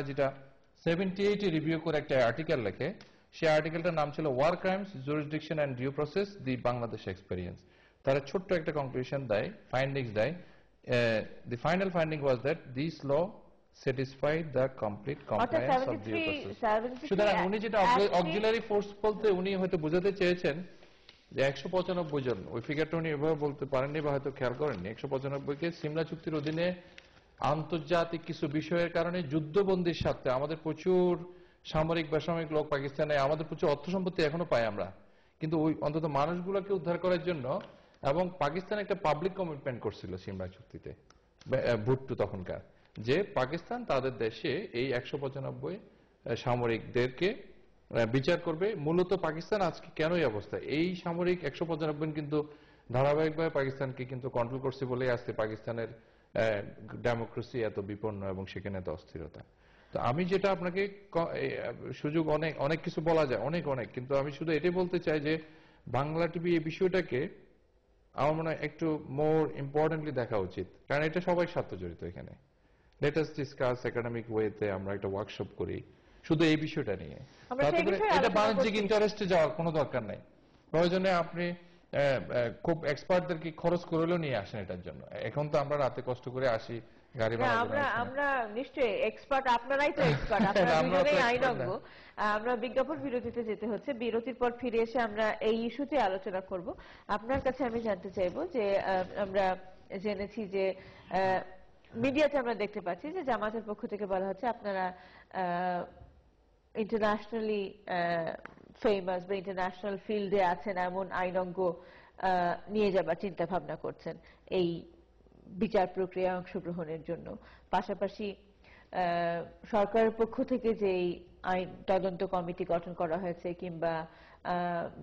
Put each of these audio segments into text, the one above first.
যেটা 78 রিভিউ করে একটা আর্টিকেল লেখে, সেই আর্টিকেলটার নাম ছিল war crimes jurisdiction and due process the Bangladesh experience. তারা ছোট্ট একটা কনক্লুশন দেয়, ফাইন্ডিংস দেয়। The final finding was that this law satisfied the complete compliance of due process. সুতরাং উনি যেটা অক্সিলারি ফোর্স বলতে উনি হয়তো বোঝাতে চেয়েছেন যে 195 জন, ওই ফিগারটা উনি এভাবে বলতে পারেননি বা হয়তো খেয়াল করেননি। 195কে সিমলা চুক্তির অধীনে আন্তর্জাতিক কিছু বিষয়ের কারণে যুদ্ধবন্দির সাথে আমাদের প্রচুর সামরিক বেসামরিক লোক পাকিস্তানে, আমাদের প্রচুর অর্থ সম্পত্তি এখনো পাই আমরা, কিন্তু ওই অন্তত মানুষগুলোকে উদ্ধার করার জন্য, এবং পাকিস্তান একটা পাবলিক কমিটমেন্ট করছিল সিমলা চুক্তিতে, ভুট্টো তখনকার, যে পাকিস্তান তাদের দেশে এই 195 সামরিকদেরকে বিচার করবে। মূলত পাকিস্তান আজকে কেন এই অবস্থা, এই সামরিক 195 কিন্তু ধারাবাহিকভাবে পাকিস্তানকে কিন্তু কন্ট্রোল করছে বলে আজকে পাকিস্তানের ডেমোক্রেসি এত বিপন্ন এবং সেখানে এত অস্থিরতা। তো আমি যেটা আপনাকে সুযোগ অনেক অনেক কিছু বলা যায়, অনেক অনেক, কিন্তু আমি শুধু এটাই বলতে চাই যে বাংলা টিভি এই বিষয়টাকে আমার মনে হয় একটু মোর ইম্পর্টেন্টলি দেখা উচিত, কারণ এটা সবাই স্বার্থ জড়িত এখানে। লেট আস ডিসকাস একাডেমিক ওয়েতে আমরা একটা ওয়ার্কশপ করি শুধু এই বিষয়টা নিয়ে। এটা বাণিজ্যিক ইন্টারেস্টে যাওয়ার কোনো দরকার নাই। প্রয়োজনে আপনি খুব এক্সপার্টদেরকে খরচ করলেও নিয়ে আসেন এটার জন্য। এখন তো আমরা রাতে কষ্ট করে আসি গাড়ি ভাড়া, আমরা নিশ্চয়ই এক্সপার্ট, আপনারাই তো এক্সপার্ট, আপনারা দুজনেই আইনজ্ঞ। আমরা বিজ্ঞাপন বিরতিতে যেতে হচ্ছে, বিরতির পর ফিরে এসে আমরা এই ইস্যুতে আলোচনা করব। আপনার কাছে আমি জানতে চাইবো যে আমরা জেনেছি যে মিডিয়াতে আমরা দেখতে পাচ্ছি যে জামাতের পক্ষ থেকে বলা হচ্ছে আপনারা ইন্টারন্যাশনালি ফেমাস বা ইন্টারন্যাশনাল ফিল্ডে আছেন এমন আইনজ্ঞ নিয়ে যাবার চিন্তা ভাবনা করছেন এই বিচার প্রক্রিয়ায় অংশগ্রহণের জন্য। পাশাপাশি সরকারের পক্ষ থেকে যে আইন তদন্ত কমিটি গঠন করা হয়েছে কিংবা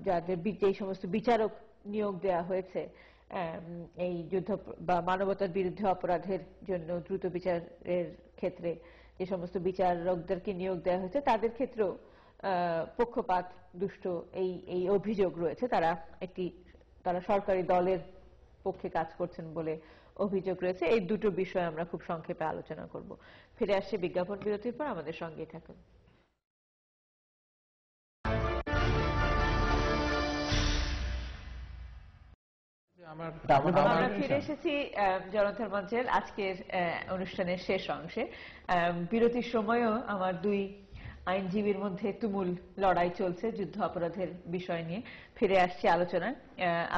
যাদের যেই সমস্ত বিচারক নিয়োগ দেওয়া হয়েছে এই যুদ্ধ বা মানবতার বিরুদ্ধে অপরাধের জন্য দ্রুত বিচারের ক্ষেত্রে যে সমস্ত বিচারকদেরকে নিয়োগ দেওয়া হয়েছে তাদের ক্ষেত্রেও পক্ষপাত দুষ্ট এই অভিযোগ রয়েছে। তারা সরকারি দলের পক্ষে কাজ করছেন বলে অভিযোগ রয়েছে। এই দুটো বিষয় আমরা খুব সংক্ষেপে আলোচনা করব। ফিরে আসছে বিজ্ঞাপন বিরতির পর, আমাদের সঙ্গেই থাকুন। আমরা ফিরে এসেছি জনতার মঞ্চের আজকের অনুষ্ঠানের শেষ অংশে। বিরতির সময়ও আমার দুই আইনজীবীর মধ্যে তুমুল লড়াই চলছে যুদ্ধ অপরাধের বিষয় নিয়ে। ফিরে আসছি আলোচনায়।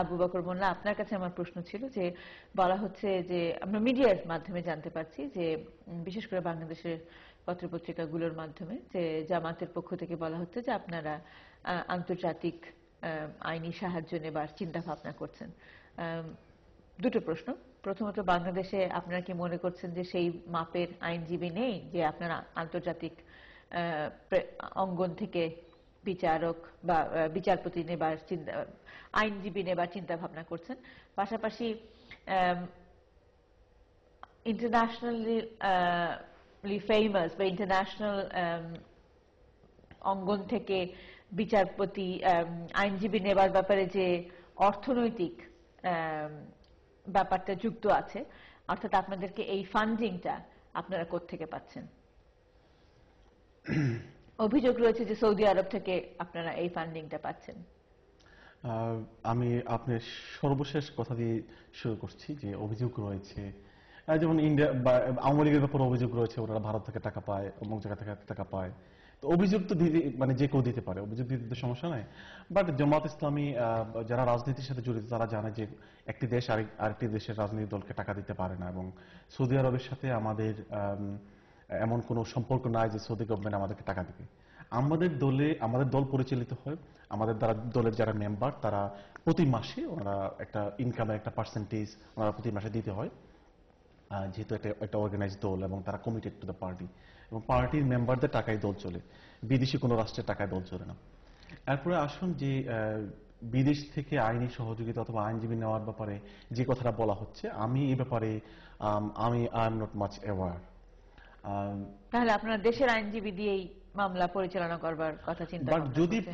আবু বকর মোল্লা, আপনার কাছে আমার প্রশ্ন ছিল যে বলা হচ্ছে যে আমরা মিডিয়ার মাধ্যমে জানতে পারছি যে বিশেষ করে বাংলাদেশের পত্রপত্রিকাগুলোর মাধ্যমে যে জামাতের পক্ষ থেকে বলা হচ্ছে যে আপনারা আন্তর্জাতিক আইনি সাহায্য নেবার চিন্তা ভাবনা করছেন। দুটো প্রশ্ন। প্রথমত, বাংলাদেশে আপনারা কি মনে করছেন যে সেই মাপের আইনজীবী নেই যে আপনারা আন্তর্জাতিক অঙ্গন থেকে বিচারক বা বিচারপতি নেবার আইনজীবী নেবার চিন্তা ভাবনা করছেন? পাশাপাশি ইন্টারন্যাশনালি ফেমাস বা ইন্টারন্যাশনাল অঙ্গন থেকে বিচারপতি আইনজীবী নেবার ব্যাপারে যে অর্থনৈতিক ব্যাপারটা যুক্ত আছে, অর্থাৎ আপনাদেরকে এই ফান্ডিংটা আপনারা কোত্থেকে পাচ্ছেন? অভিযোগ রয়েছে যে সৌদি আরব থেকে আপনারা এই ফান্ডিংটা পাচ্ছেন। আমি আপনার সর্বশেষ কথা দিয়ে শুরু করছি যে অভিযোগ রয়েছে, যেমন ইন্ডিয়া বা আওয়ামী লীগের ব্যাপারে অভিযোগ রয়েছে, ওরা ভারত থেকে টাকা পায়, অমুক জায়গা থেকে টাকা পায়। তো অভিযোগ তো মানে যে কেউ দিতে পারে, অভিযোগ দিতে তো সমস্যা নাই। বাট জামাত ইসলামী যারা রাজনীতির সাথে জড়িত তারা জানে যে একটি দেশ আরেকটি দেশের রাজনৈতিক দলকে টাকা দিতে পারে না, এবং সৌদি আরবের সাথে আমাদের এমন কোনো সম্পর্ক নাই যে সৌদি গভর্নমেন্ট আমাদেরকে টাকা দেবে। আমাদের দল পরিচালিত হয়, আমাদের দ্বারা দলের যারা মেম্বার তারা প্রতি মাসে ওনারা একটা ইনকামের একটা পার্সেন্টেজ ওনারা প্রতি মাসে দিতে হয়, যেহেতু একটা অর্গানাইজ দল এবং তারা কমিটেড টু দ্য পার্টি, এবং পার্টির মেম্বারদের টাকায় দল চলে, বিদেশি কোনো রাষ্ট্রের টাকায় দল চলে না। এরপরে আসুন যে বিদেশ থেকে আইনি সহযোগিতা অথবা আইনজীবী নেওয়ার ব্যাপারে যে কথাটা বলা হচ্ছে, আমি এই ব্যাপারে I am not much aware. তাহলে আপনারা দেশের আইনজীবী দিয়েই মামলা পরিচালনা করবার কথা চিন্তা বাট ভাবনা যদি করছে?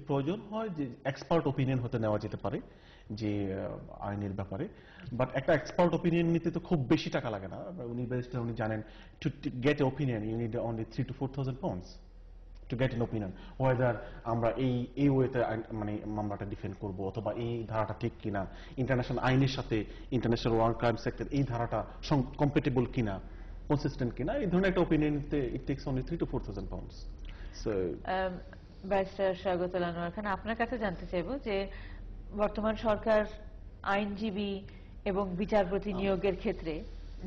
প্রয়োজন হয় যে এক্সপার্ট ওপিনিয়ন হতে নেওয়া যেতে পারে যে আইনের ব্যাপারে, বাট একটা এক্সপার্ট ওপিনিয়ন নিতে তো খুব বেশি টাকা লাগে না। উনি ব্যারিস্টার, উনি জানেন to get a opinion you need only 3 to 4,000 pounds to get an opinion whether আমরা এই ওয়েতে মানে মামলাটা ডিফেন্ড করব, অথবা এই ধারাটা ঠিক কিনা, ইন্টারন্যাশনাল আইনের সাথে ইন্টারন্যাশনাল ওয়ার ক্রাইম সেক্টর এই ধারাটা কম্পেটেবল কিনা, কনসিস্টেন্ট কিনা, এই ধরনের একটা ওপিনিয়ন নিতে ইট tax only 3 to 4,000 pounds. So barrister স্বাগত আনোয়ার খান, আপনার কাছে জানতে চাইবো যে বর্তমান সরকার আইনজীবী এবং বিচারপতি নিয়োগের ক্ষেত্রে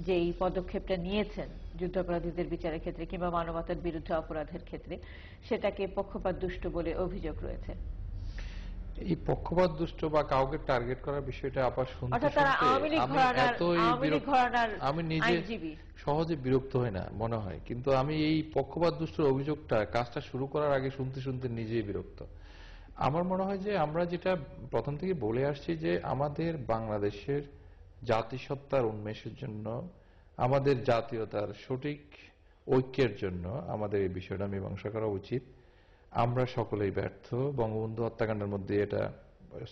যেই পদক্ষেপটা নিয়েছেন যুদ্ধাপরাধীদের বিচারের ক্ষেত্রে কিংবা মানবতার বিরুদ্ধে অপরাধের ক্ষেত্রে, সেটাকে পক্ষপাত দুষ্ট বলে অভিযোগ রয়েছে। এই পক্ষপাত দুষ্ট বা কাউকে টার্গেট করার বিষয়টা আবার শুনতে অর্থাৎ তারা আওয়ামী লীগ ঘরানার আমি নিজে আইনজীবী। সহজে বিরক্ত হই না মনে হয়, কিন্তু আমি এই পক্ষপাত দুষ্টর অভিযোগটা কাজটা শুরু করার আগে শুনতে শুনতে নিজেই বিরক্ত। আমার মনে হয় যে আমরা যেটা প্রথম থেকে বলে আসছি যে আমাদের বাংলাদেশের জাতিসত্তার উন্মেষের জন্য, আমাদের জাতীয়তার সঠিক ঐক্যের জন্য আমাদের এই বিষয়টা মীমাংসা করা উচিত। আমরা সকলেই ব্যর্থ। বঙ্গবন্ধু হত্যাকাণ্ডের মধ্যে এটা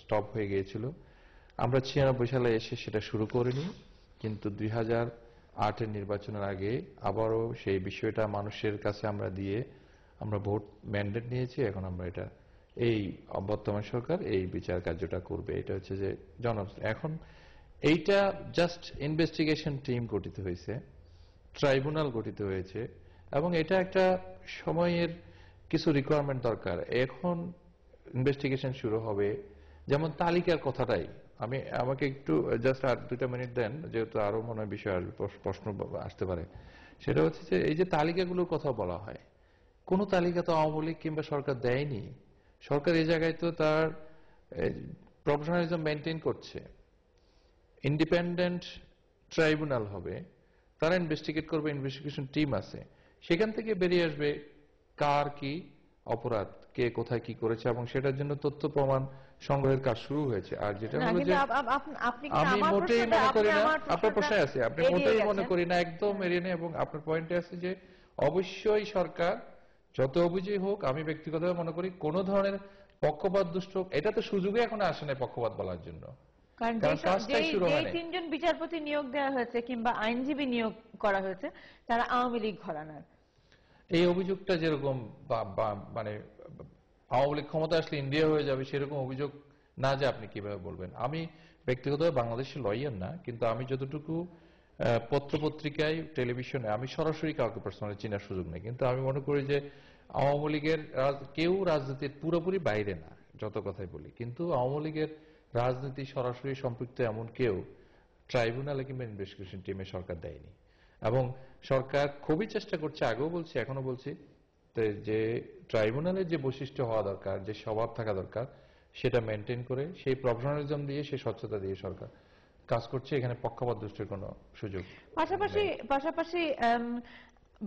স্টপ হয়ে গিয়েছিল। আমরা 96 সালে এসে সেটা শুরু করিনি, কিন্তু 2008-এর নির্বাচনের আগে আবারও সেই বিষয়টা মানুষের কাছে আমরা দিয়ে আমরা ভোট ম্যান্ডেট নিয়েছি। এখন আমরা এটা এই বর্তমান সরকার এই বিচার কার্যটা করবে, এটা হচ্ছে যে এখন এইটা জাস্ট ইনভেস্টিগেশন টিম গঠিত হয়েছে, ট্রাইব্যুনাল গঠিত হয়েছে, এবং এটা একটা সময়ের কিছু রিকোয়ারমেন্ট দরকার। এখন ইনভেস্টিগেশন শুরু হবে, যেমন তালিকার কথাটাই আমাকে একটু জাস্ট আর 2টা মিনিট দেন, যেহেতু আরো মনে হয় বিষয় আসবে, প্রশ্ন আসতে পারে। সেটা হচ্ছে যে এই যে তালিকাগুলোর কথা বলা হয়, কোন তালিকা তো আওয়ামী লীগ কিংবা সরকার দেয়নি। সরকার এই জায়গায় তো তার প্রফেশনালিজম মেনটেন করছে। ইন্ডিপেন্ডেন্ট ট্রাইব্যুনাল হবে, তারা ইনভেস্টিগেট করবে, ইনভেস্টিগেশন টিম আছে, সেখান থেকে বেরিয়ে আসবে কার কি অপরাধ, কে কোথায় কি করেছে, এবং সেটার জন্য তথ্য প্রমাণ সংগ্রহের কাজ শুরু হয়েছে। আর যেটা হলো যে আমি মোটেই মনে করি না, আপনার প্রশ্নে আছে, আপনি মোটেই মনে করি না, একদম এড়িয়ে নেই, এবং আপনার পয়েন্টে আছে যে অবশ্যই সরকার যত অভিযোগ হোক, আমি ব্যক্তিগতভাবে মনে করি কোন ধরনের পক্ষপাত দুষ্ট, এটা তো সুযোগে এখন আসে না পক্ষপাত বলার জন্য, কারণ যেই 3 জন বিচারপতি নিয়োগ দেওয়া হয়েছে কিংবা আইনজীবী নিয়োগ করা হয়েছে তারা আওয়ামী লীগ ঘরানার। এই অভিযোগটা যেরকম মানে আওয়ামী লীগ ক্ষমতা আসলে ইন্ডিয়া হয়ে যাবে সেরকম অভিযোগ না, যে আপনি কিভাবে বলবেন। আমি ব্যক্তিগতভাবে বাংলাদেশের লয়ার না, কিন্তু আমি যতটুকু পত্রপত্রিকায়, টেলিভিশনে, আমি সরাসরি কাউকে পার্সোনালি চেনার সুযোগ নেই, কিন্তু আমি মনে করি যে আওয়ামী লীগের কেউ রাজনীতির পুরোপুরি বাইরে না, যত কথাই বলি, কিন্তু আওয়ামী লীগের রাজনীতি সরাসরি সম্পৃক্ত এমন কেউ ট্রাইব্যুনালে কিংবা ইনভেস্টিগেশন টিমে সরকার দেয়নি। এবং সরকার খুবই চেষ্টা করছে, আগেও বলছি এখনো বলছি, যে ট্রাইব্যুনালের যে বৈশিষ্ট্য হওয়া দরকার, যে স্বভাব থাকা দরকার, সেটা মেনটেন করে, সেই প্রফেশনালিজম দিয়ে, সেই স্বচ্ছতা দিয়ে সরকার কাজ করছে। এখানে পক্ষপাত দুষ্টের কোনো সুযোগ পাশাপাশি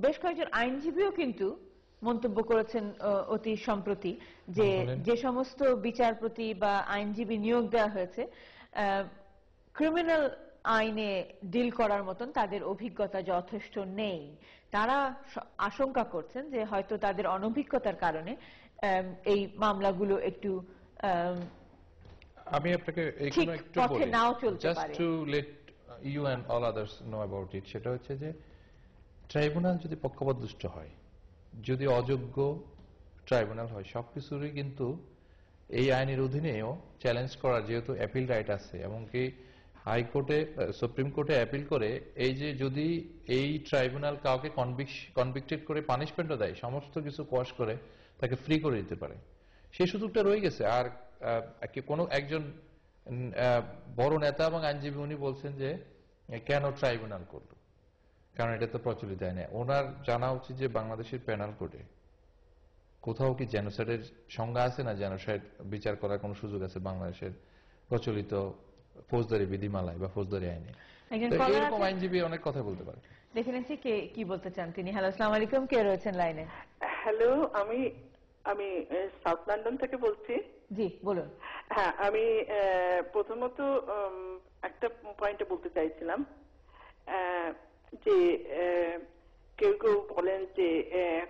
বেশ কয়েকজন আইনজীবীও কিন্তু মন্তব্য করেছেন অতি সম্প্রতি যে যে সমস্ত বিচারপতি বা আইনজীবী নিয়োগ দেওয়া হয়েছে ক্রিমিনাল আইনে ডিল করার মতন তাদের অভিজ্ঞতা যথেষ্ট নেই। তারা আশঙ্কা করছেন যে হয়তো তাদের অনভিজ্ঞতার কারণে এই মামলাগুলো একটু আমি আপনাকে এইখানে একটু বলি, just to let you and all others know about it. সেটা হচ্ছে যে ট্রাইব্যুনাল যদি পক্ষপাত দুষ্ট হয়, যদি অযোগ্য ট্রাইব্যুনাল হয়, সবকিছুরই কিন্তু এই আইনের অধীনেও চ্যালেঞ্জ করার যেহেতু অ্যাপিল রাইট আছে, এমনকি হাইকোর্টে, সুপ্রিম কোর্টে অ্যাপিল করে, এই যে যদি এই ট্রাইব্যুনাল কাউকে কনভিক্টেড করে পানিশমেন্টও দেয়, সমস্ত কিছু কোয়াশ করে তাকে ফ্রি করে দিতে পারে, সেই সুযোগটা রয়ে গেছে। আর কোনো একজন বড় নেতা এবং আইনজীবী উনি বলছেন যে কেন ট্রাইব্যুনাল করলো, কারণ এটা তো প্রচলিত আইনে। ওনার জানা উচিত যে বাংলাদেশের পেনাল কোডে কোথাও কি জেনোসাইডের সংজ্ঞা আছে না, জেনোসাইড বিচার করার কোন সুযোগ আছে বাংলাদেশের প্রচলিত ফৌজদারি বিধিমালায় বা ফৌজদারি আইনে? এরকম আইনজীবী অনেক কথা বলতে পারে। দেখে নিচ্ছি কে কি বলতে চান তিনি। হ্যালো, আসসালামু আলাইকুম, কে রয়েছেন লাইনে? হ্যালো, আমি সাউথ লন্ডন থেকে বলছি। জি বলুন। হ্যাঁ, আমি প্রথমত একটা পয়েন্টে বলতে চাইছিলাম যে কেউ কেউ বলেন যে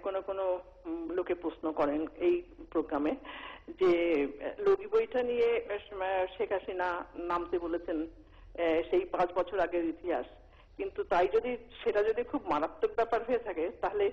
কোনো কোনো লোকে প্রশ্ন করেন এই প্রোগ্রামে যে লগি বইটা নিয়ে শেখ হাসিনা নামতে বলেছেন সেই 5 বছর আগের ইতিহাস, কিন্তু তাই যদি সেটা যদি খুব মারাত্মক ব্যাপার হয়ে থাকে তাহলে